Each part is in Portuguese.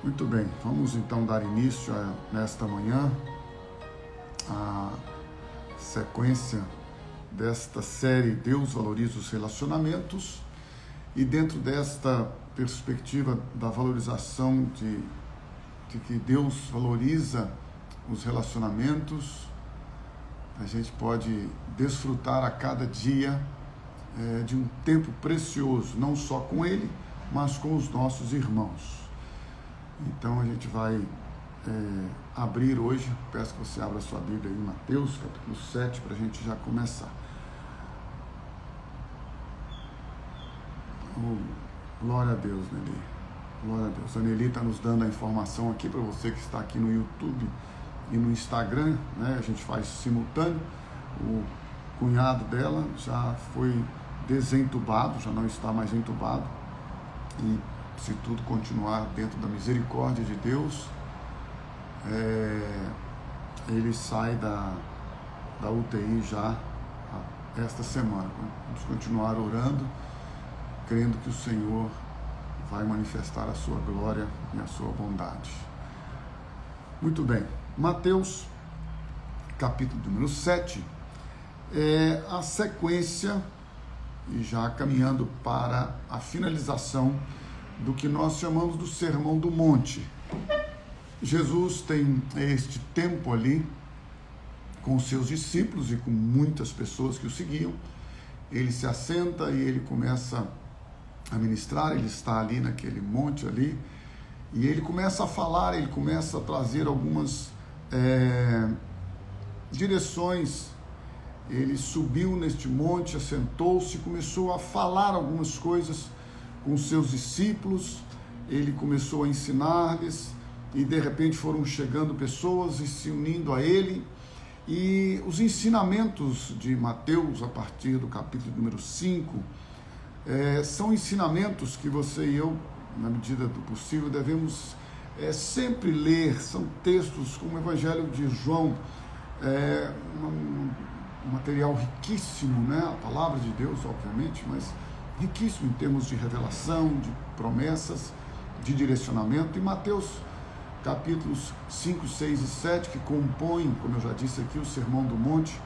Muito bem, vamos então dar início nesta manhã à sequência desta série Deus Valoriza os Relacionamentos, e dentro desta perspectiva da valorização de que Deus valoriza os relacionamentos, a gente pode desfrutar a cada dia de um tempo precioso, não só com Ele, mas com os nossos irmãos. Então a gente vai abrir hoje, peço que você abra a sua Bíblia aí em Mateus, capítulo 7, para a gente já começar. Glória a Deus, Nelly. Glória a Deus. A Nelly está nos dando a informação aqui para você que está aqui no YouTube e no Instagram, né? A gente faz simultâneo. O cunhado dela já foi desentubado, já não está mais entubado, e se tudo continuar dentro da misericórdia de Deus, ele sai da UTI já esta semana. Vamos continuar orando, crendo que o Senhor vai manifestar a sua glória e a sua bondade. Muito bem, Mateus, capítulo número 7, é a sequência, e já caminhando para a finalização do que nós chamamos do Sermão do Monte. Jesus tem este tempo ali com os seus discípulos e com muitas pessoas que o seguiam. Ele se assenta e ele começa a ministrar. Ele está ali naquele monte ali e ele começa a falar, ele começa a trazer algumas direções. Ele subiu neste monte, assentou-se, começou a falar algumas coisas com seus discípulos. Ele começou a ensinar-lhes e de repente foram chegando pessoas e se unindo a ele. E os ensinamentos de Mateus, a partir do capítulo número 5, são ensinamentos que você e eu, na medida do possível, devemos sempre ler. São textos como o Evangelho de João, um material riquíssimo, né? A palavra de Deus, obviamente, mas riquíssimo em termos de revelação, de promessas, de direcionamento. E Mateus, capítulos 5, 6 e 7, que compõem, como eu já disse aqui, o Sermão do Monte,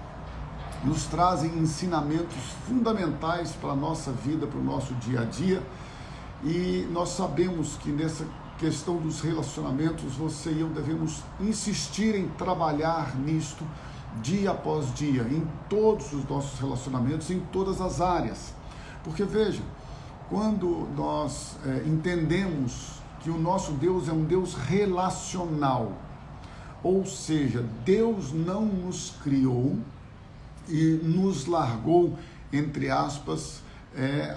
nos trazem ensinamentos fundamentais para a nossa vida, para o nosso dia a dia. E nós sabemos que nessa questão dos relacionamentos, você e eu devemos insistir em trabalhar nisto dia após dia, em todos os nossos relacionamentos, em todas as áreas. Porque veja, quando nós entendemos que o nosso Deus é um Deus relacional, ou seja, Deus não nos criou e nos largou, entre aspas,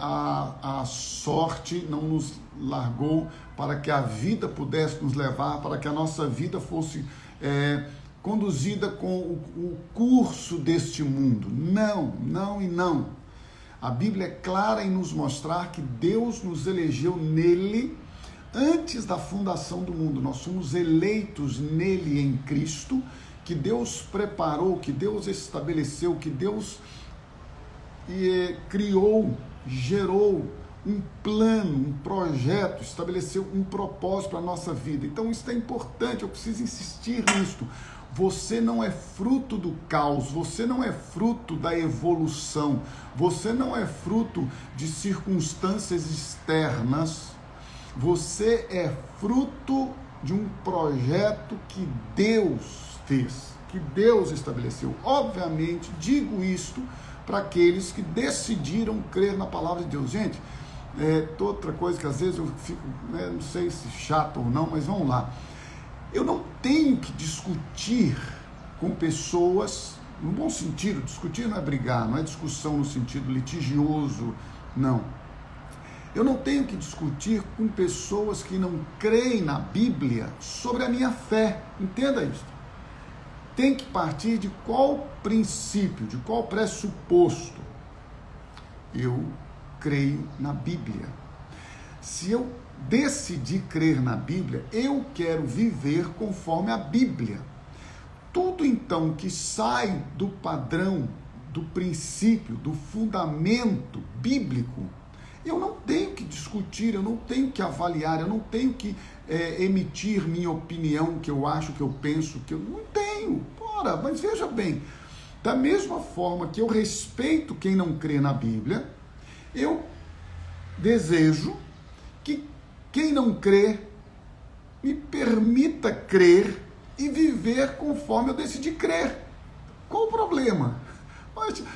a sorte, não nos largou para que a vida pudesse nos levar, para que a nossa vida fosse conduzida com o curso deste mundo. Não, não e não. A Bíblia é clara em nos mostrar que Deus nos elegeu nele antes da fundação do mundo. Nós somos eleitos nele, em Cristo, que Deus preparou, que Deus estabeleceu, que Deus criou, gerou um plano, um projeto, estabeleceu um propósito para a nossa vida. Então isso é importante, eu preciso insistir nisto. Você não é fruto do caos, você não é fruto da evolução, você não é fruto de circunstâncias externas, você é fruto de um projeto que Deus fez, que Deus estabeleceu. Obviamente, digo isto para aqueles que decidiram crer na palavra de Deus. Gente, outra coisa que às vezes eu fico, não sei se chato ou não, mas vamos lá. Eu não tenho que discutir com pessoas, no bom sentido. Discutir não é brigar, não é discussão no sentido litigioso, não. Eu não tenho que discutir com pessoas que não creem na Bíblia sobre a minha fé. Entenda isso. Tem que partir de qual princípio, de qual pressuposto? Eu creio na Bíblia. Se eu decidir crer na Bíblia, eu quero viver conforme a Bíblia. Tudo então que sai do padrão, do princípio, do fundamento bíblico, Eu não tenho que discutir, eu não tenho que avaliar, eu não tenho que emitir minha opinião, que eu acho, que eu penso, que eu não tenho. Ora, mas veja bem, da mesma forma que eu respeito quem não crê na Bíblia, eu desejo que quem não crê me permita crer e viver conforme eu decidi crer. Qual o problema?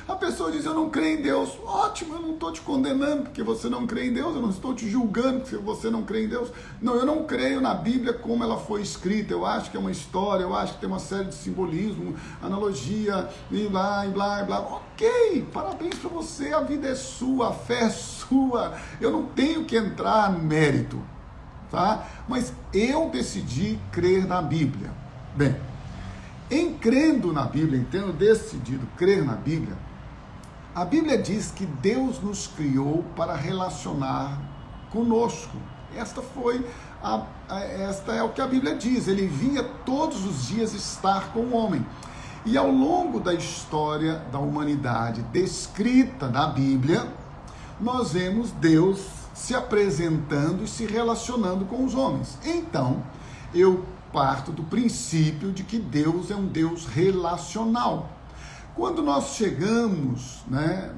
A pessoa diz, eu não creio em Deus. Ótimo, eu não estou te condenando porque você não crê em Deus, eu não estou te julgando porque você não crê em Deus. Não, eu não creio na Bíblia como ela foi escrita, eu acho que é uma história, eu acho que tem uma série de simbolismo, analogia, e blá, e blá, e blá. Ok, parabéns para você, a vida é sua, a fé é sua, eu não tenho que entrar no mérito, tá? Mas eu decidi crer na Bíblia. Bem, em crendo na Bíblia, em tendo decidido crer na Bíblia, a Bíblia diz que Deus nos criou para relacionar conosco. Esta é o que a Bíblia diz. Ele vinha todos os dias estar com o homem. E ao longo da história da humanidade descrita na Bíblia, nós vemos Deus se apresentando e se relacionando com os homens. Então, eu parto do princípio de que Deus é um Deus relacional. Quando nós chegamos,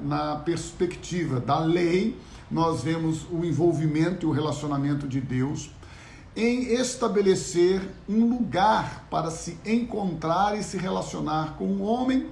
na perspectiva da lei, nós vemos o envolvimento e o relacionamento de Deus em estabelecer um lugar para se encontrar e se relacionar com o homem,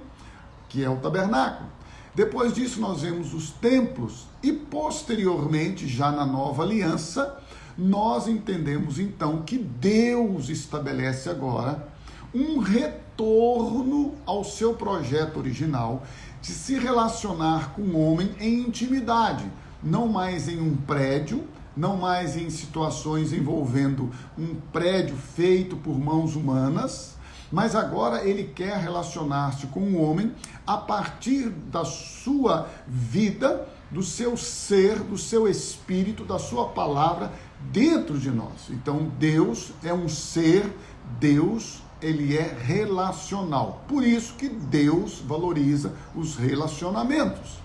que é o tabernáculo. Depois disso nós vemos os templos e posteriormente, já na nova aliança, nós entendemos então que Deus estabelece agora um retorno ao seu projeto original de se relacionar com o homem em intimidade, não mais em um prédio, não mais em situações envolvendo um prédio feito por mãos humanas, mas agora ele quer relacionar-se com o homem a partir da sua vida, do seu ser, do seu espírito, da sua palavra dentro de nós. Então Deus é um ser, Deus ele é relacional. Por isso que Deus valoriza os relacionamentos.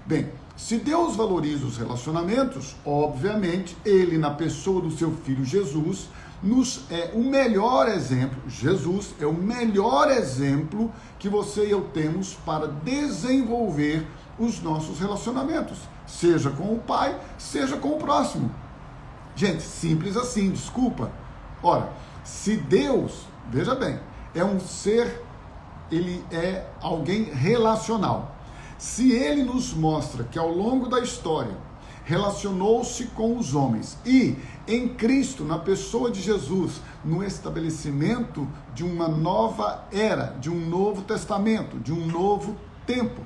Bem, se Deus valoriza os relacionamentos, obviamente ele na pessoa do seu Filho Jesus nos é o melhor exemplo. Jesus é o melhor exemplo que você e eu temos para desenvolver os nossos relacionamentos, seja com o Pai, seja com o próximo. Gente, simples assim, desculpa. Ora, se Deus, veja bem, é um ser, ele é alguém relacional. Se ele nos mostra que ao longo da história relacionou-se com os homens e em Cristo, na pessoa de Jesus, no estabelecimento de uma nova era, de um novo testamento, de um novo tempo,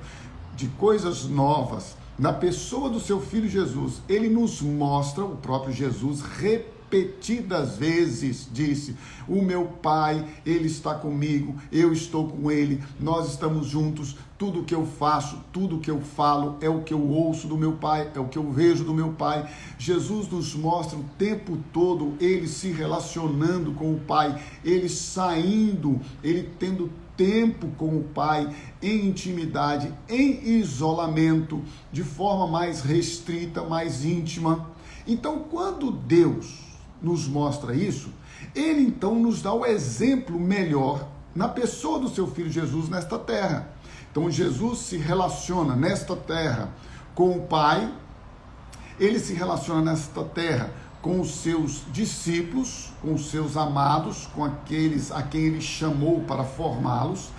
de coisas novas, na pessoa do seu Filho Jesus, ele nos mostra, o próprio Jesus repetidas vezes disse, o meu Pai, ele está comigo, eu estou com ele, nós estamos juntos, tudo o que eu faço, tudo o que eu falo é o que eu ouço do meu Pai, é o que eu vejo do meu Pai. Jesus nos mostra o tempo todo ele se relacionando com o Pai, ele saindo, ele tendo tempo com o Pai, em intimidade, em isolamento, de forma mais restrita, mais íntima. Então, quando Deus nos mostra isso, ele então nos dá o exemplo melhor na pessoa do seu Filho Jesus nesta terra. Então, Jesus se relaciona nesta terra com o Pai, ele se relaciona nesta terra com os seus discípulos, com os seus amados, com aqueles a quem ele chamou para formá-los.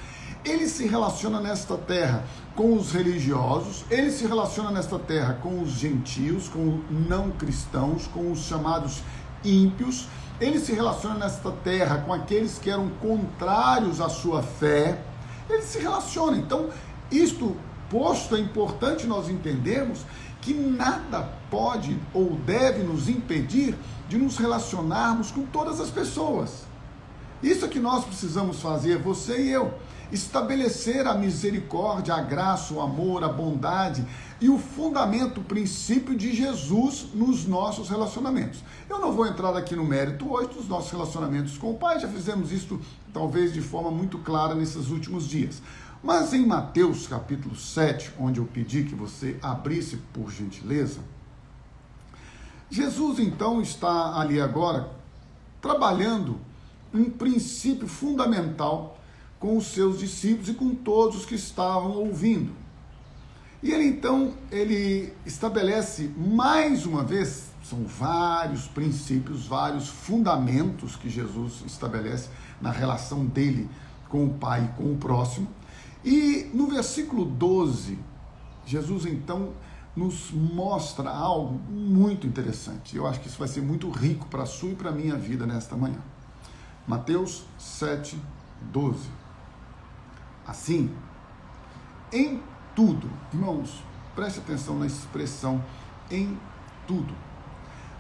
Ele se relaciona nesta terra com os religiosos, ele se relaciona nesta terra com os gentios, com os não cristãos, com os chamados ímpios. Ele se relaciona nesta terra com aqueles que eram contrários à sua fé. Ele se relaciona. Então, isto posto, é importante nós entendermos que nada pode ou deve nos impedir de nos relacionarmos com todas as pessoas. Isso é que nós precisamos fazer, você e eu. Estabelecer a misericórdia, a graça, o amor, a bondade e o fundamento, o princípio de Jesus nos nossos relacionamentos. Eu não vou entrar aqui no mérito hoje dos nossos relacionamentos com o Pai, já fizemos isso talvez de forma muito clara nesses últimos dias. Mas em Mateus capítulo 7, onde eu pedi que você abrisse por gentileza, Jesus então está ali agora trabalhando um princípio fundamental com os seus discípulos e com todos os que estavam ouvindo. E ele estabelece mais uma vez, são vários princípios, vários fundamentos que Jesus estabelece na relação dele com o Pai e com o próximo. E no versículo 12, Jesus então nos mostra algo muito interessante. Eu acho que isso vai ser muito rico para a sua e para a minha vida nesta manhã. Mateus 7, 12. Assim, em tudo, irmãos, preste atenção na expressão em tudo.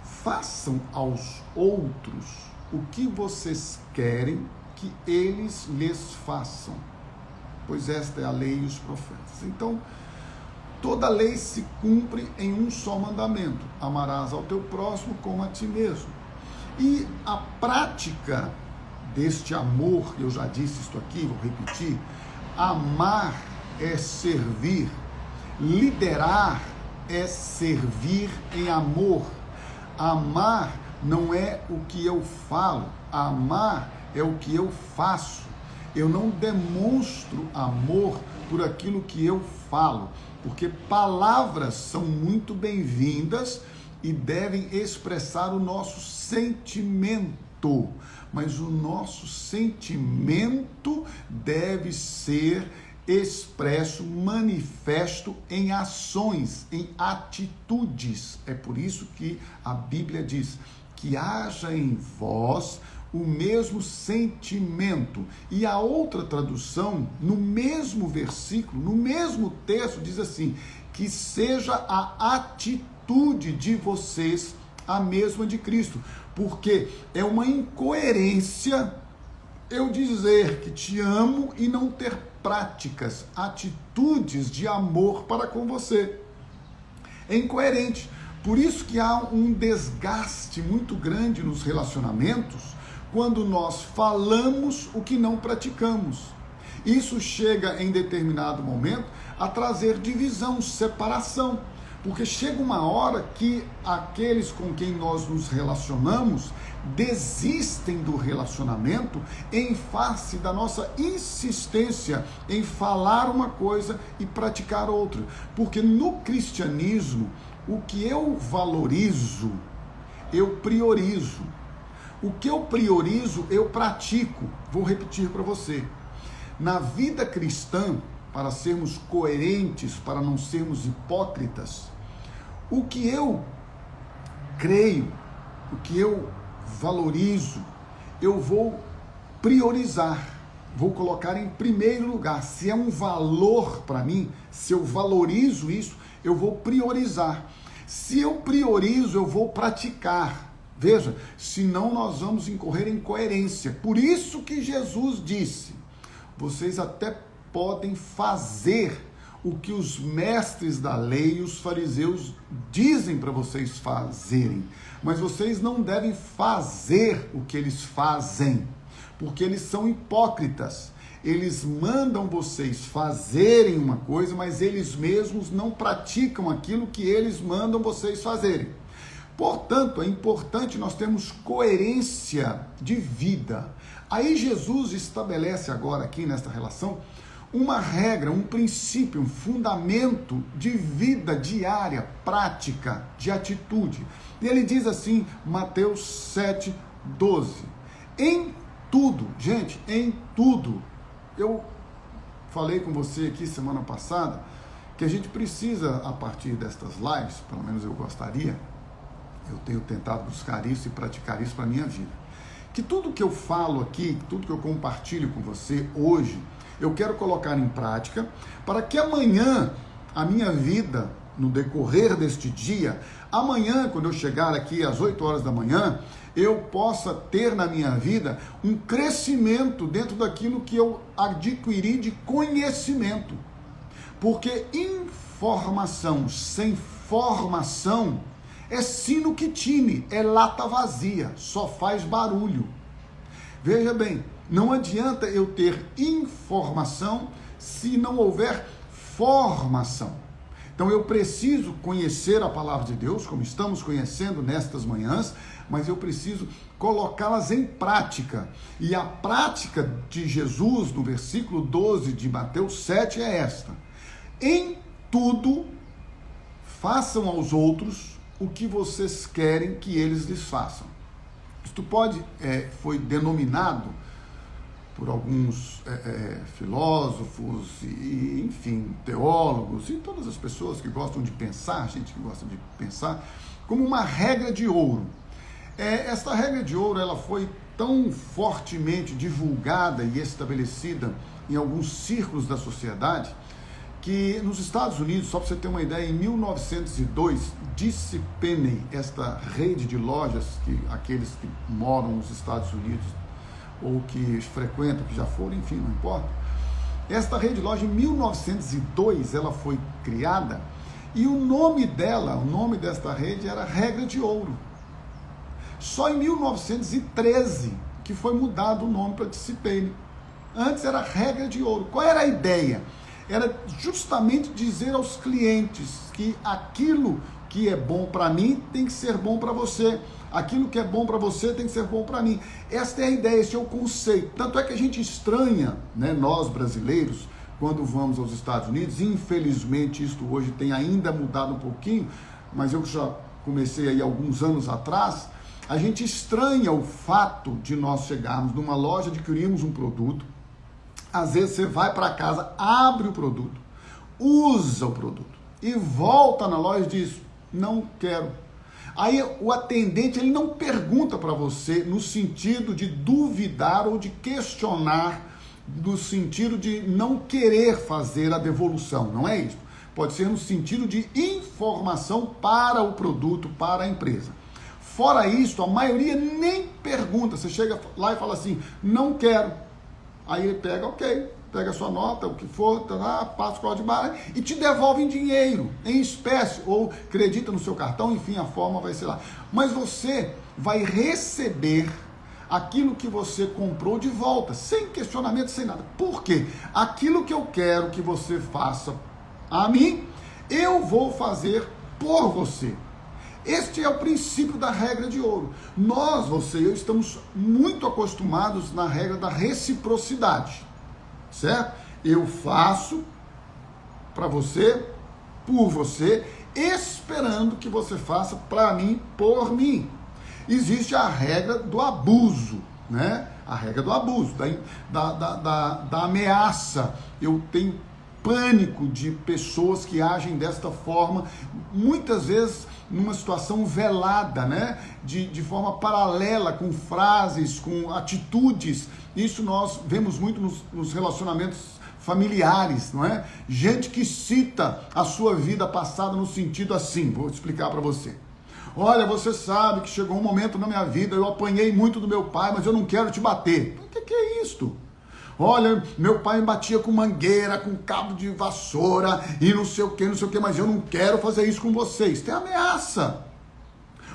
Façam aos outros o que vocês querem que eles lhes façam, pois esta é a lei e os profetas. Então, toda lei se cumpre em um só mandamento: amarás ao teu próximo como a ti mesmo. E a prática deste amor, eu já disse isto aqui, vou repetir: amar é servir, liderar é servir em amor. Amar não é o que eu falo, amar é o que eu faço. Eu não demonstro amor por aquilo que eu falo, porque palavras são muito bem-vindas e devem expressar o nosso sentimento, mas o nosso sentimento deve ser expresso, manifesto em ações, em atitudes. É por isso que a Bíblia diz que haja em vós o mesmo sentimento. E a outra tradução, no mesmo versículo, no mesmo texto, diz assim: que seja a atitude de vocês a mesma de Cristo. Porque é uma incoerência eu dizer que te amo e não ter práticas, atitudes de amor para com você. É incoerente. Por isso que há um desgaste muito grande nos relacionamentos quando nós falamos o que não praticamos. Isso chega em determinado momento a trazer divisão, separação, porque chega uma hora que aqueles com quem nós nos relacionamos desistem do relacionamento em face da nossa insistência em falar uma coisa e praticar outra. Porque no cristianismo, o que eu valorizo, eu priorizo. O que eu priorizo, eu pratico. Vou repetir para você. Na vida cristã, para sermos coerentes, para não sermos hipócritas, o que eu creio, o que eu valorizo, eu vou priorizar, vou colocar em primeiro lugar. Se é um valor para mim, se eu valorizo isso, eu vou priorizar. Se eu priorizo, eu vou praticar. Veja, senão nós vamos incorrer em incoerência. Por isso que Jesus disse: vocês até podem fazer o que os mestres da lei e os fariseus dizem para vocês fazerem, mas vocês não devem fazer o que eles fazem, porque eles são hipócritas. Eles mandam vocês fazerem uma coisa, mas eles mesmos não praticam aquilo que eles mandam vocês fazerem. Portanto, é importante nós termos coerência de vida. Aí Jesus estabelece agora aqui nesta relação uma regra, um princípio, um fundamento de vida diária, prática, de atitude. E ele diz assim, Mateus 7, 12. Em tudo, gente, em tudo. Eu falei com você aqui semana passada que a gente precisa, a partir destas lives, pelo menos eu gostaria, eu tenho tentado buscar isso e praticar isso para a minha vida, que tudo que eu falo aqui, tudo que eu compartilho com você hoje, eu quero colocar em prática para que amanhã, a minha vida, no decorrer deste dia, amanhã, quando eu chegar aqui às 8 horas da manhã, eu possa ter na minha vida um crescimento dentro daquilo que eu adquiri de conhecimento. Porque informação sem formação é sino que tine, é lata vazia, só faz barulho. Veja bem, não adianta eu ter informação se não houver formação. Então eu preciso conhecer a palavra de Deus, como estamos conhecendo nestas manhãs, mas eu preciso colocá-las em prática. E a prática de Jesus, no versículo 12 de Mateus 7, é esta: em tudo, façam aos outros o que vocês querem que eles lhes façam. Isto foi denominado por alguns filósofos e, enfim, teólogos e todas as pessoas que gostam de pensar, gente que gosta de pensar, como uma regra de ouro. Esta regra de ouro ela foi tão fortemente divulgada e estabelecida em alguns círculos da sociedade que nos Estados Unidos, só para você ter uma ideia, em 1902, J.C. Penney, esta rede de lojas que aqueles que moram nos Estados Unidos ou que frequentam, que já foram, enfim, não importa. Esta rede de loja, em 1902, ela foi criada e o nome desta rede era Regra de Ouro. Só em 1913 que foi mudado o nome para J.C. Penney. Antes era Regra de Ouro. Qual era a ideia? Era justamente dizer aos clientes que aquilo que é bom para mim tem que ser bom para você. Aquilo que é bom para você tem que ser bom para mim. Esta é a ideia, esse é o conceito. Tanto é que a gente estranha, né, nós brasileiros, quando vamos aos Estados Unidos. Infelizmente, isto hoje tem ainda mudado um pouquinho, mas eu já comecei aí alguns anos atrás. A gente estranha o fato de nós chegarmos numa loja, adquirirmos um produto. Às vezes você vai para casa, abre o produto, usa o produto e volta na loja e diz: não quero. Aí o atendente ele não pergunta para você no sentido de duvidar ou de questionar, no sentido de não querer fazer a devolução, não é isso. Pode ser no sentido de informação para o produto, para a empresa. Fora isso, a maioria nem pergunta. Você chega lá e fala assim: não quero. Aí ele pega, pega a sua nota, o que for, passa o código de barra e te devolve em dinheiro, em espécie, ou acredita no seu cartão, enfim, a forma vai ser lá. Mas você vai receber aquilo que você comprou de volta, sem questionamento, sem nada. Por quê? Aquilo que eu quero que você faça a mim, eu vou fazer por você. Este é o princípio da regra de ouro. Nós, você e eu, estamos muito acostumados na regra da reciprocidade, certo? Eu faço para você, por você, esperando que você faça para mim, por mim. Existe a regra do abuso, né? A regra do abuso, da ameaça. Eu tenho pânico de pessoas que agem desta forma, muitas vezes numa situação velada, né? De forma paralela, com frases, com atitudes. Isso nós vemos muito nos relacionamentos familiares, não é? Gente que cita a sua vida passada no sentido assim, vou explicar para você. Olha, você sabe que chegou um momento na minha vida, eu apanhei muito do meu pai, mas eu não quero te bater. O que é isto? Olha, meu pai me batia com mangueira, com cabo de vassoura e não sei o que, mas eu não quero fazer isso com vocês. Tem ameaça.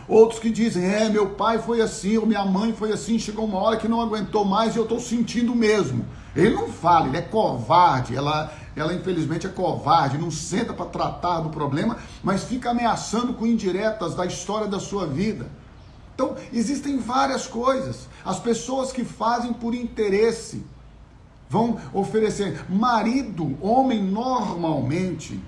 Outros que dizem, meu pai foi assim, ou minha mãe foi assim, chegou uma hora que não aguentou mais e eu estou sentindo mesmo. Ele não fala, ele é covarde, ela infelizmente é covarde, não senta para tratar do problema, mas fica ameaçando com indiretas da história da sua vida. Então, existem várias coisas. As pessoas que fazem por interesse vão oferecer. Marido, homem, normalmente,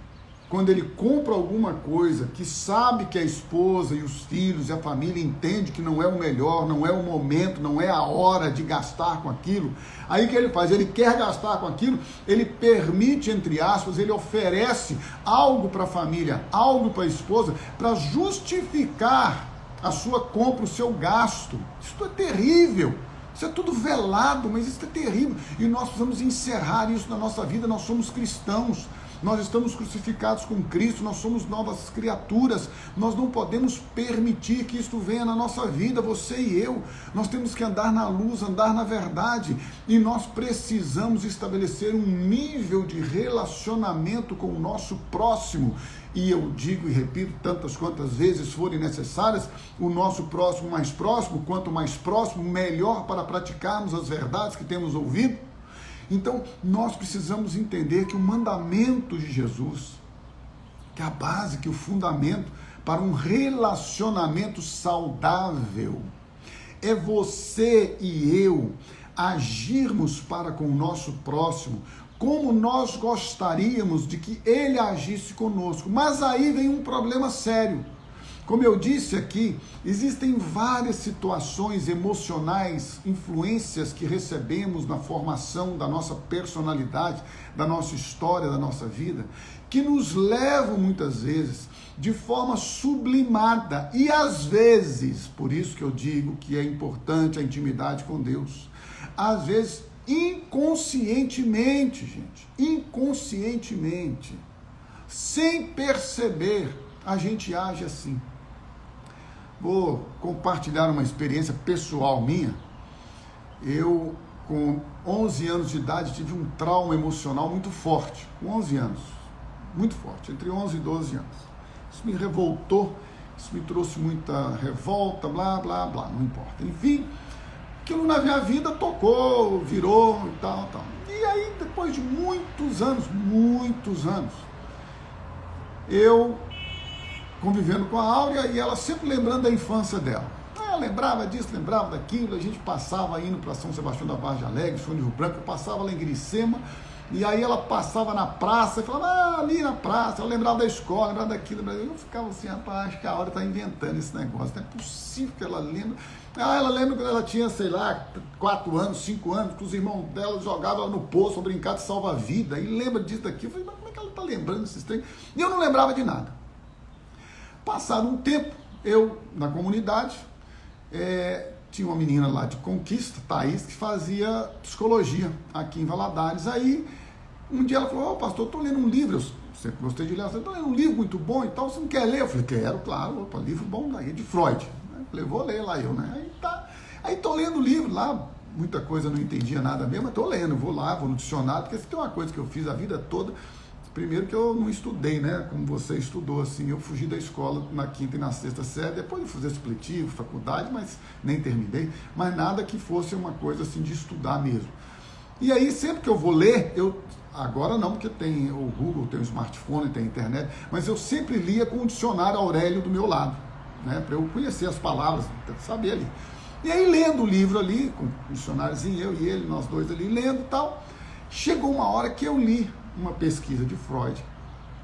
quando ele compra alguma coisa que sabe que a esposa e os filhos e a família entendem que não é o melhor, não é o momento, não é a hora de gastar com aquilo, aí o que ele faz? Ele quer gastar com aquilo, ele permite, entre aspas, ele oferece algo para a família, algo para a esposa, para justificar a sua compra, o seu gasto. Isso é terrível. Isso é tudo velado, mas isso é terrível. E nós precisamos encerrar isso na nossa vida. Nós somos cristãos. Nós estamos crucificados com Cristo. Nós somos novas criaturas. Nós não podemos permitir que isso venha na nossa vida, você e eu. Nós temos que andar na luz, andar na verdade. E nós precisamos estabelecer um nível de relacionamento com o nosso próximo. E eu digo e repito tantas quantas vezes forem necessárias, o nosso próximo mais próximo, quanto mais próximo, melhor para praticarmos as verdades que temos ouvido. Então, nós precisamos entender que o mandamento de Jesus, que é a base, que é o fundamento para um relacionamento saudável. É você e eu agirmos para com o nosso próximo como nós gostaríamos de que ele agisse conosco. Mas aí vem um problema sério. Como eu disse aqui, existem várias situações emocionais, influências que recebemos na formação da nossa personalidade, da nossa história, da nossa vida, que nos levam muitas vezes de forma sublimada e às vezes, por isso que eu digo que é importante a intimidade com Deus, às vezes inconscientemente, gente, inconscientemente, sem perceber, a gente age assim. Vou compartilhar uma experiência pessoal minha. Eu, com 11 anos de idade, tive um trauma emocional muito forte. Com 11 anos, muito forte, entre 11 e 12 anos. Isso me revoltou, isso me trouxe muita revolta, blá, blá, blá, não importa. Enfim, aquilo na minha vida tocou, virou e tal, tal. E aí, depois de muitos anos, eu convivendo com a Áurea e ela sempre lembrando da infância dela. Ela lembrava disso, lembrava daquilo, a gente passava indo para São Sebastião da Vargem Alegre, São de Rio Branco, eu passava lá em Gricema, e aí ela passava na praça e falava, ali na praça, ela lembrava da escola, lembrava daquilo, eu ficava assim, rapaz, acho que a Áurea está inventando esse negócio, não é possível que ela lembre. Ela lembra quando ela tinha, sei lá, 4 anos, 5 anos, que os irmãos dela jogavam ela no poço, brincar de salva-vida, e lembra disso daqui, eu falei, mas como é que ela está lembrando desses trem? E eu não lembrava de nada. Passado um tempo, eu, na comunidade, tinha uma menina lá de Conquista, Thaís, que fazia psicologia aqui em Valadares. Aí, um dia ela falou, pastor, eu estou lendo um livro, eu sempre gostei de ler, eu estou lendo um livro muito bom e tal, você não quer ler? Eu falei, quero, claro, opa, livro bom daí, de Freud. Eu falei, vou ler lá eu, né? Aí estou lendo o livro lá, muita coisa não entendia nada mesmo, mas estou lendo, vou lá, vou no dicionário, porque se tem uma coisa que eu fiz a vida toda. Primeiro que eu não estudei, né, como você estudou, assim, eu fugi da escola na 5ª e na 6ª série, depois de fazer supletivo, faculdade, mas nem terminei, mas nada que fosse uma coisa assim de estudar mesmo. E aí sempre que eu vou ler, agora não, porque tem o Google, tem o smartphone, tem a internet, mas eu sempre lia com o dicionário Aurélio do meu lado, né, para eu conhecer as palavras, saber ali. E aí lendo o livro ali, com o dicionáriozinho, eu e ele, nós dois ali lendo e tal, chegou uma hora que eu li uma pesquisa de Freud,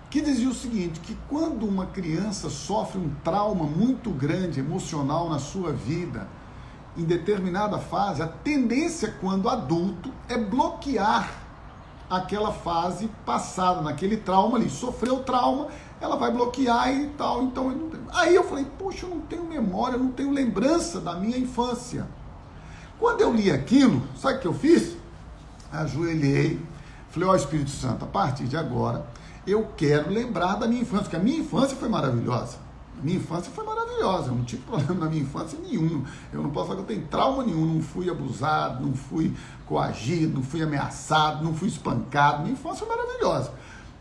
que dizia o seguinte, que quando uma criança sofre um trauma muito grande, emocional na sua vida, em determinada fase, a tendência quando adulto é bloquear aquela fase passada, naquele trauma ali, sofreu trauma, ela vai bloquear e tal, então eu não tenho. Aí eu falei, poxa, eu não tenho memória, eu não tenho lembrança da minha infância. Quando eu li aquilo, sabe o que eu fiz? Ajoelhei, falei, ó Espírito Santo, a partir de agora, eu quero lembrar da minha infância, porque a minha infância foi maravilhosa. Minha infância foi maravilhosa, eu não tive problema na minha infância nenhum. Eu não posso falar que eu tenho trauma nenhum, não fui abusado, não fui coagido, não fui ameaçado, não fui espancado. Minha infância foi maravilhosa.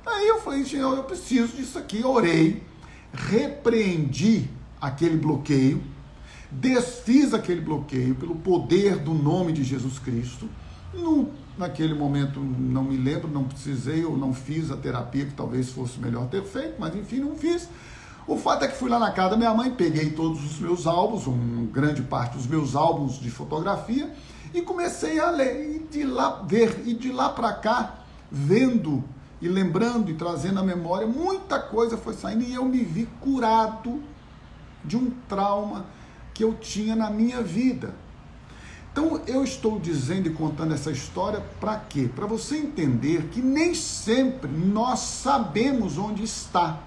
Aí eu falei, Senhor, eu preciso disso aqui. Eu orei, repreendi aquele bloqueio, desfiz aquele bloqueio pelo poder do nome de Jesus Cristo. Naquele momento não me lembro, não precisei ou não fiz a terapia que talvez fosse melhor ter feito, mas enfim, não fiz. O fato é que fui lá na casa da minha mãe, peguei todos os meus álbuns, grande parte dos meus álbuns de fotografia, e comecei a ler, e de lá ver, e de lá para cá, vendo e lembrando e trazendo à memória, muita coisa foi saindo e eu me vi curado de um trauma que eu tinha na minha vida. Então, eu estou dizendo e contando essa história para quê? Para você entender que nem sempre nós sabemos onde está,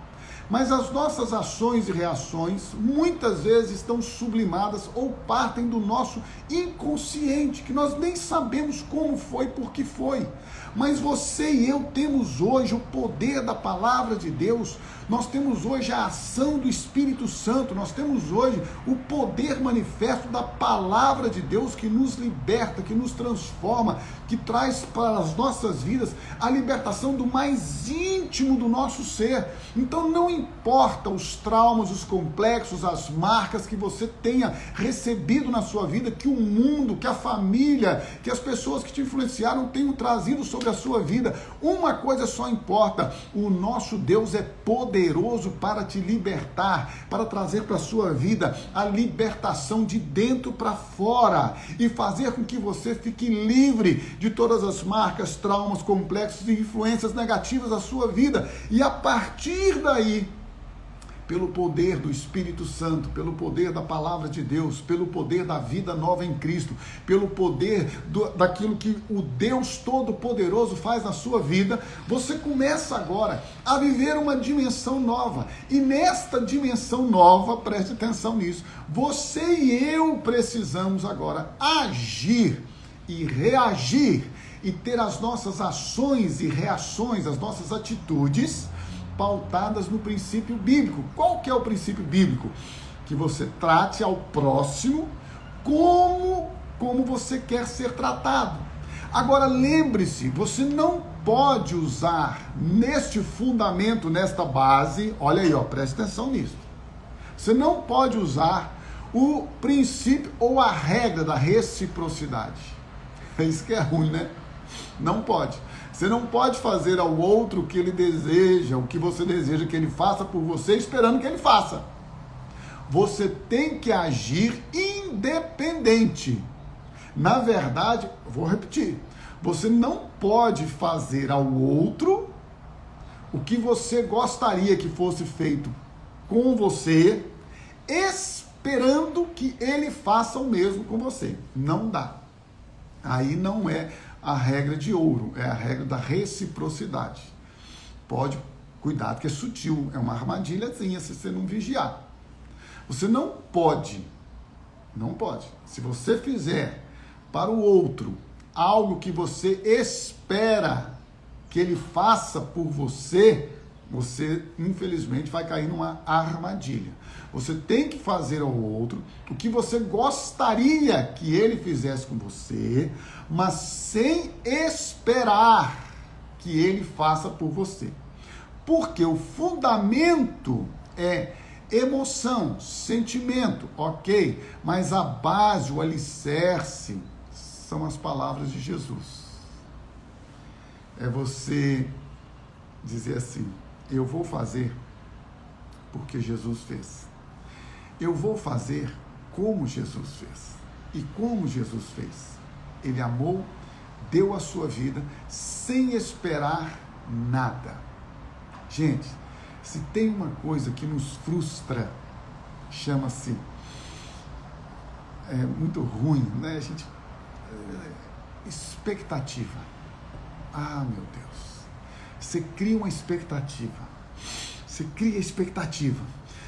mas as nossas ações e reações muitas vezes estão sublimadas ou partem do nosso inconsciente, que nós nem sabemos como foi, por que foi. Mas você e eu temos hoje o poder da palavra de Deus, nós temos hoje a ação do Espírito Santo, nós temos hoje o poder manifesto da palavra de Deus que nos liberta, que nos transforma, que traz para as nossas vidas a libertação do mais íntimo do nosso ser. Então não importa os traumas, os complexos, as marcas que você tenha recebido na sua vida, que o mundo, que a família, que as pessoas que te influenciaram tenham trazido sobre a sua vida. Uma coisa só importa: o nosso Deus é poderoso para te libertar, para trazer para a sua vida a libertação de dentro para fora e fazer com que você fique livre de todas as marcas, traumas, complexos e influências negativas da sua vida. E a partir daí, pelo poder do Espírito Santo, pelo poder da palavra de Deus, pelo poder da vida nova em Cristo, pelo poder daquilo que o Deus Todo-Poderoso faz na sua vida, você começa agora a viver uma dimensão nova. E nesta dimensão nova, preste atenção nisso, você e eu precisamos agora agir e reagir e ter as nossas ações e reações, as nossas atitudes pautadas no princípio bíblico. Qual que é o princípio bíblico? Que você trate ao próximo como você quer ser tratado. Agora lembre-se, você não pode usar neste fundamento, nesta base, olha aí, preste atenção nisso. Você não pode usar o princípio ou a regra da reciprocidade. É isso que é ruim, né? Não pode. Você não pode fazer ao outro o que ele deseja, o que você deseja que ele faça por você, esperando que ele faça. Você tem que agir independente. Na verdade, vou repetir, você não pode fazer ao outro o que você gostaria que fosse feito com você, esperando que ele faça o mesmo com você. Não dá. Aí não é a regra de ouro, é a regra da reciprocidade. Pode, cuidado que é sutil, é uma armadilhazinha se você não vigiar. Você não pode, se você fizer para o outro algo que você espera que ele faça por você, você infelizmente vai cair numa armadilha. Você tem que fazer ao outro o que você gostaria que ele fizesse com você, mas sem esperar que ele faça por você. Porque o fundamento é emoção, sentimento, ok? Mas a base, o alicerce, são as palavras de Jesus. É você dizer assim: eu vou fazer porque Jesus fez. Eu vou fazer como Jesus fez. E como Jesus fez? Ele amou, deu a sua vida sem esperar nada. Gente, se tem uma coisa que nos frustra, chama-se, é muito ruim, né? A gente, expectativa. Ah, meu Deus. Você cria uma expectativa. Você cria expectativa.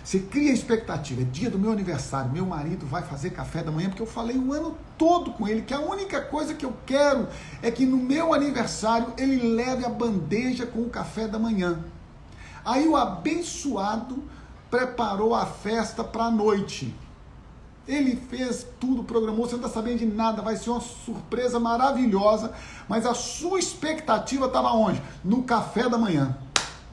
Você cria expectativa. É dia do meu aniversário. Meu marido vai fazer café da manhã, porque eu falei o ano todo com ele que a única coisa que eu quero é que no meu aniversário ele leve a bandeja com o café da manhã. Aí o abençoado preparou a festa para a noite. Ele fez tudo, programou, você não está sabendo de nada, vai ser uma surpresa maravilhosa, mas a sua expectativa estava onde? No café da manhã.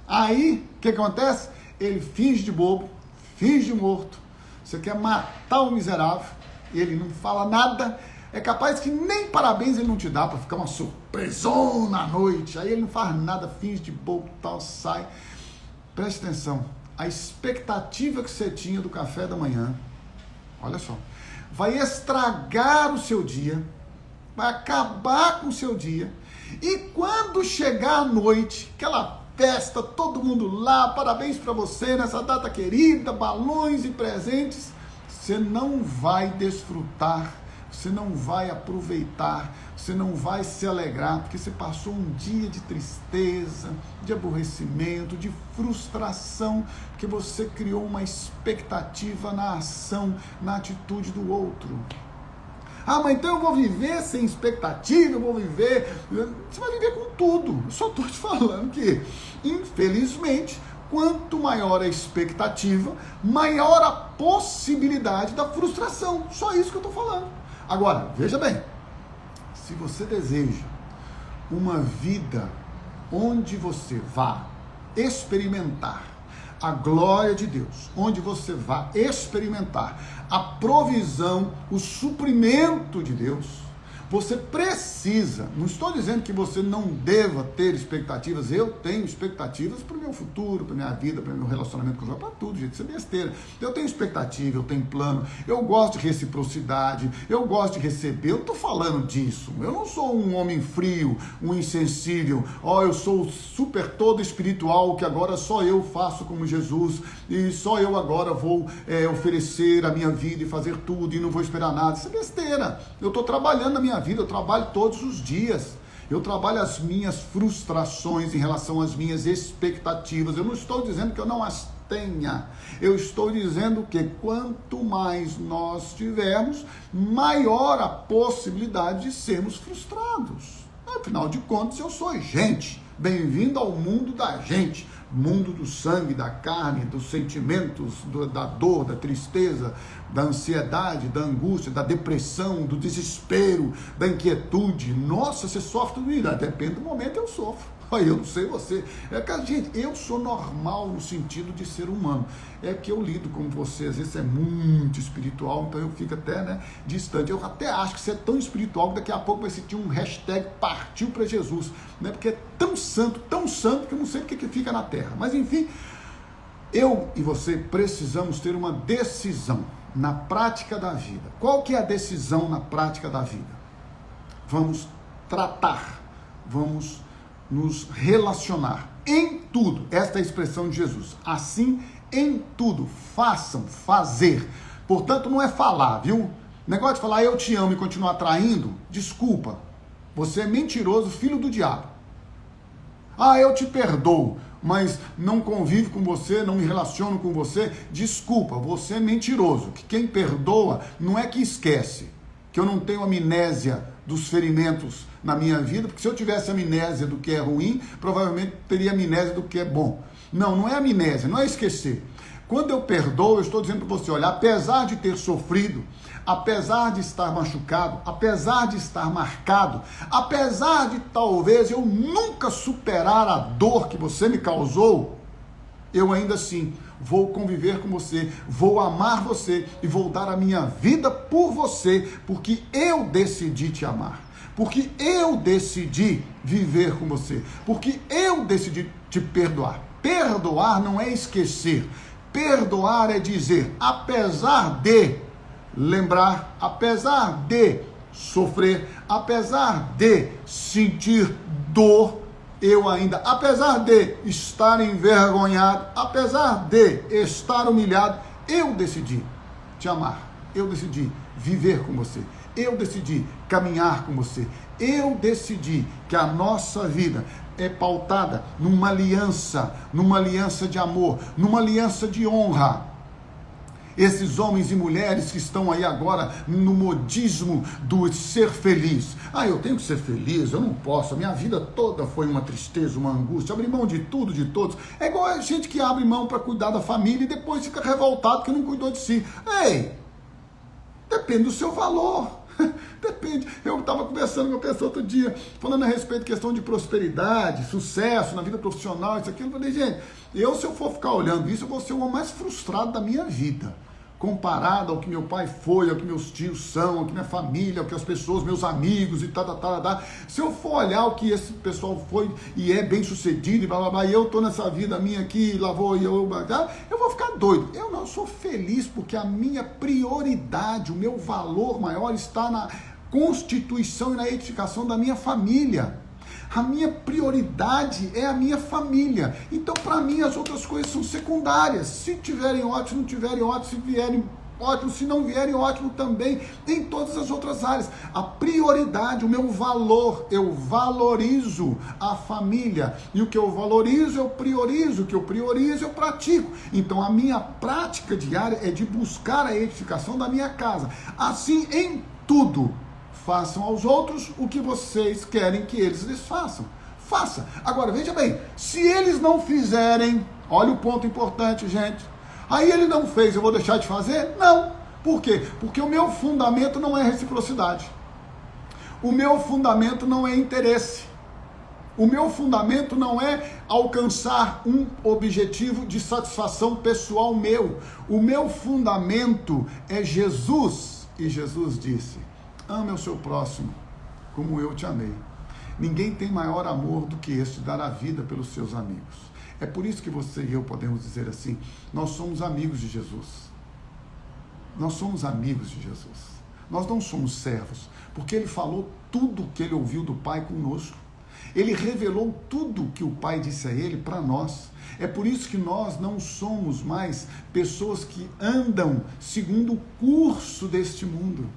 Aí, o que acontece? Ele finge de bobo, finge de morto, você quer matar o miserável, ele não fala nada, é capaz que nem parabéns ele não te dá, para ficar uma surpresona à noite, aí ele não faz nada, finge de bobo, tal, sai. Preste atenção, a expectativa que você tinha do café da manhã, olha só, vai estragar o seu dia, vai acabar com o seu dia, e quando chegar a noite, aquela festa, todo mundo lá, parabéns para você nessa data querida, balões e presentes, você não vai desfrutar, você não vai aproveitar, você não vai se alegrar, porque você passou um dia de tristeza, de aborrecimento, de frustração, porque você criou uma expectativa na ação, na atitude do outro. Ah, mas então eu vou viver sem expectativa, eu vou viver... Você vai viver com tudo. Eu só estou te falando que, infelizmente, quanto maior a expectativa, maior a possibilidade da frustração. Só isso que eu estou falando. Agora, veja bem, se você deseja uma vida onde você vá experimentar a glória de Deus, onde você vai experimentar a provisão, o suprimento de Deus, você precisa, não estou dizendo que você não deva ter expectativas, eu tenho expectativas para o meu futuro, para a minha vida, para o meu relacionamento com o João, para tudo, gente, isso é besteira. Eu tenho expectativa, eu tenho plano, eu gosto de reciprocidade, eu gosto de receber, eu não estou falando disso, eu não sou um homem frio, um insensível, eu sou super todo espiritual, que agora só eu faço como Jesus, e só eu agora vou oferecer a minha vida e fazer tudo, e não vou esperar nada, isso é besteira. Eu estou trabalhando na minha vida, eu trabalho todos os dias, eu trabalho as minhas frustrações em relação às minhas expectativas. Eu não estou dizendo que eu não as tenha, eu estou dizendo que quanto mais nós tivermos, maior a possibilidade de sermos frustrados. Afinal de contas, eu sou gente. Bem-vindo ao mundo da gente, mundo do sangue, da carne, dos sentimentos, da dor, da tristeza, da ansiedade, da angústia, da depressão, do desespero, da inquietude. Nossa, você sofre tudo isso. Depende do momento, eu sofro. Eu não sei você. Gente, eu sou normal no sentido de ser humano. É que eu lido com você, às vezes é muito espiritual, então eu fico até distante. Eu até acho que você é tão espiritual que daqui a pouco vai sentir um hashtag partiu para Jesus, né? Porque é tão santo que eu não sei o que fica na terra. Mas enfim, eu e você precisamos ter uma decisão na prática da vida. Qual que é a decisão na prática da vida? Vamos tratar, vamos nos relacionar em tudo. Esta é a expressão de Jesus. Assim, em tudo, façam, fazer. Portanto, não é falar, viu? Negócio de falar eu te amo e continuar traindo, desculpa. Você é mentiroso, filho do diabo. Eu te perdoo, mas não convivo com você, não me relaciono com você, desculpa, você é mentiroso. Que quem perdoa não é que esquece, que eu não tenho amnésia dos ferimentos na minha vida, porque se eu tivesse amnésia do que é ruim, provavelmente teria amnésia do que é bom. Não é amnésia, não é esquecer. Quando eu perdoo, eu estou dizendo para você, olha, apesar de ter sofrido, apesar de estar machucado, apesar de estar marcado, apesar de talvez eu nunca superar a dor que você me causou, eu ainda assim vou conviver com você, vou amar você e vou dar a minha vida por você, porque eu decidi te amar, porque eu decidi viver com você, porque eu decidi te perdoar. Perdoar não é esquecer, perdoar é dizer, apesar de lembrar, apesar de sofrer, apesar de sentir dor, eu ainda, apesar de estar envergonhado, apesar de estar humilhado, eu decidi te amar, eu decidi viver com você, eu decidi caminhar com você, eu decidi que a nossa vida é pautada numa aliança de amor, numa aliança de honra. Esses homens e mulheres que estão aí agora no modismo do ser feliz. Eu tenho que ser feliz, eu não posso, a minha vida toda foi uma tristeza, uma angústia, abri mão de tudo, de todos. É igual a gente que abre mão para cuidar da família e depois fica revoltado que não cuidou de si. Depende do seu valor. Depende. Eu estava conversando com uma pessoa outro dia, falando a respeito de questão de prosperidade, sucesso na vida profissional, isso aqui. Eu falei, gente, se eu for ficar olhando isso, eu vou ser o homem mais frustrado da minha vida. Comparado ao que meu pai foi, ao que meus tios são, ao que minha família, ao que as pessoas, meus amigos e tal. Se eu for olhar o que esse pessoal foi e é bem sucedido e blá blá blá, e eu tô nessa vida minha aqui, lá vou e eu vou ficar doido. Eu não sou feliz porque a minha prioridade, o meu valor maior está na constituição e na edificação da minha família. A minha prioridade é a minha família. Então, para mim, as outras coisas são secundárias. Se tiverem ótimo, se não tiverem ótimo, se vierem ótimo, se não vierem ótimo também, em todas as outras áreas. A prioridade, o meu valor, eu valorizo a família. E o que eu valorizo, eu priorizo. O que eu priorizo, eu pratico. Então, a minha prática diária é de buscar a edificação da minha casa. Assim, em tudo. Façam aos outros o que vocês querem que eles lhes façam. Faça. Agora, veja bem, se eles não fizerem, olha o ponto importante, gente. Aí ele não fez, eu vou deixar de fazer? Não. Por quê? Porque o meu fundamento não é reciprocidade. O meu fundamento não é interesse. O meu fundamento não é alcançar um objetivo de satisfação pessoal meu. O meu fundamento é Jesus. E Jesus disse: ame o seu próximo como eu te amei. Ninguém tem maior amor do que este, dar a vida pelos seus amigos. É por isso que você e eu podemos dizer assim: nós somos amigos de Jesus. Nós somos amigos de Jesus. Nós não somos servos, porque ele falou tudo o que ele ouviu do Pai conosco. Ele revelou tudo que o Pai disse a ele para nós. É por isso que nós não somos mais pessoas que andam segundo o curso deste mundo.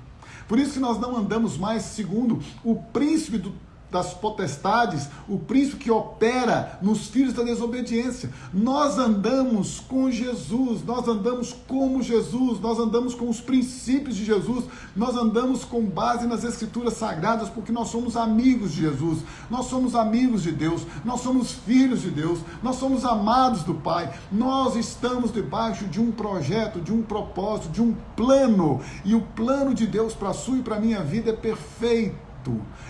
Por isso que nós não andamos mais segundo o príncipe das potestades, o príncipe que opera nos filhos da desobediência. Nós andamos com Jesus, nós andamos como Jesus, nós andamos com os princípios de Jesus, nós andamos com base nas Escrituras Sagradas, porque nós somos amigos de Jesus, nós somos amigos de Deus, nós somos filhos de Deus, nós somos amados do Pai, nós estamos debaixo de um projeto, de um propósito, de um plano, e o plano de Deus para a sua e para a minha vida é perfeito.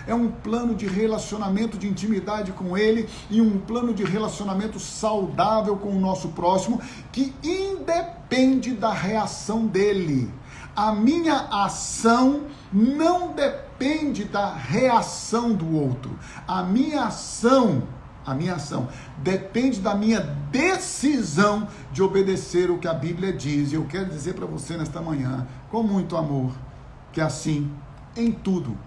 É um plano de relacionamento, de intimidade com Ele, e um plano de relacionamento saudável com o nosso próximo, que independe da reação dele. A minha ação não depende da reação do outro. A minha ação depende da minha decisão de obedecer o que a Bíblia diz. E eu quero dizer para você nesta manhã, com muito amor, que assim, em tudo,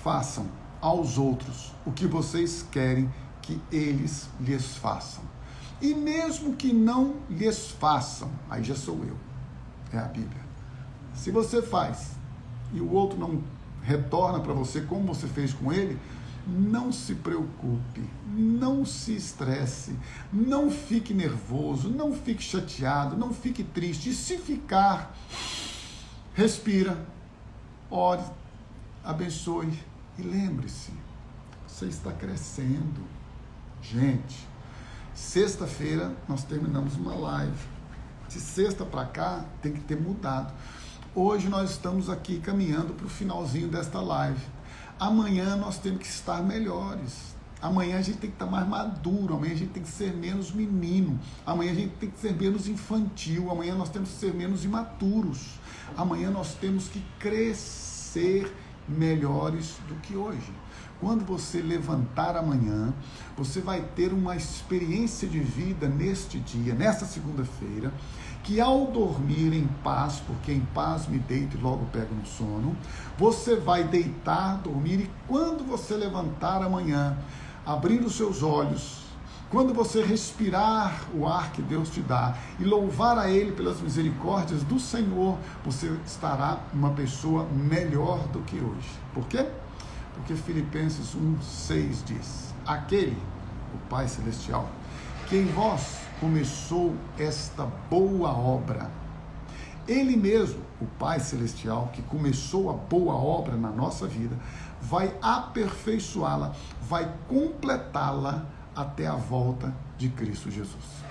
façam aos outros o que vocês querem que eles lhes façam. E mesmo que não lhes façam, aí já sou eu, é a Bíblia. Se você faz e o outro não retorna para você como você fez com ele, não se preocupe, não se estresse, não fique nervoso, não fique chateado, não fique triste. E se ficar, respira, ore, abençoe e lembre-se, você está crescendo. Gente, sexta-feira nós terminamos uma live. De sexta para cá tem que ter mudado. Hoje nós estamos aqui caminhando para o finalzinho desta live. Amanhã nós temos que estar melhores. Amanhã a gente tem que estar mais maduro. Amanhã a gente tem que ser menos menino. Amanhã a gente tem que ser menos infantil. Amanhã nós temos que ser menos imaturos. Amanhã nós temos que crescer melhores do que hoje. Quando você levantar amanhã, você vai ter uma experiência de vida neste dia, nesta segunda-feira, que ao dormir em paz, porque em paz me deito e logo pego no sono, você vai deitar, dormir, e quando você levantar amanhã, abrir os seus olhos, quando você respirar o ar que Deus te dá e louvar a Ele pelas misericórdias do Senhor, você estará uma pessoa melhor do que hoje. Por quê? Porque Filipenses 1:6 diz: aquele, o Pai Celestial, que em vós começou esta boa obra, Ele mesmo, o Pai Celestial, que começou a boa obra na nossa vida, vai aperfeiçoá-la, vai completá-la até a volta de Cristo Jesus.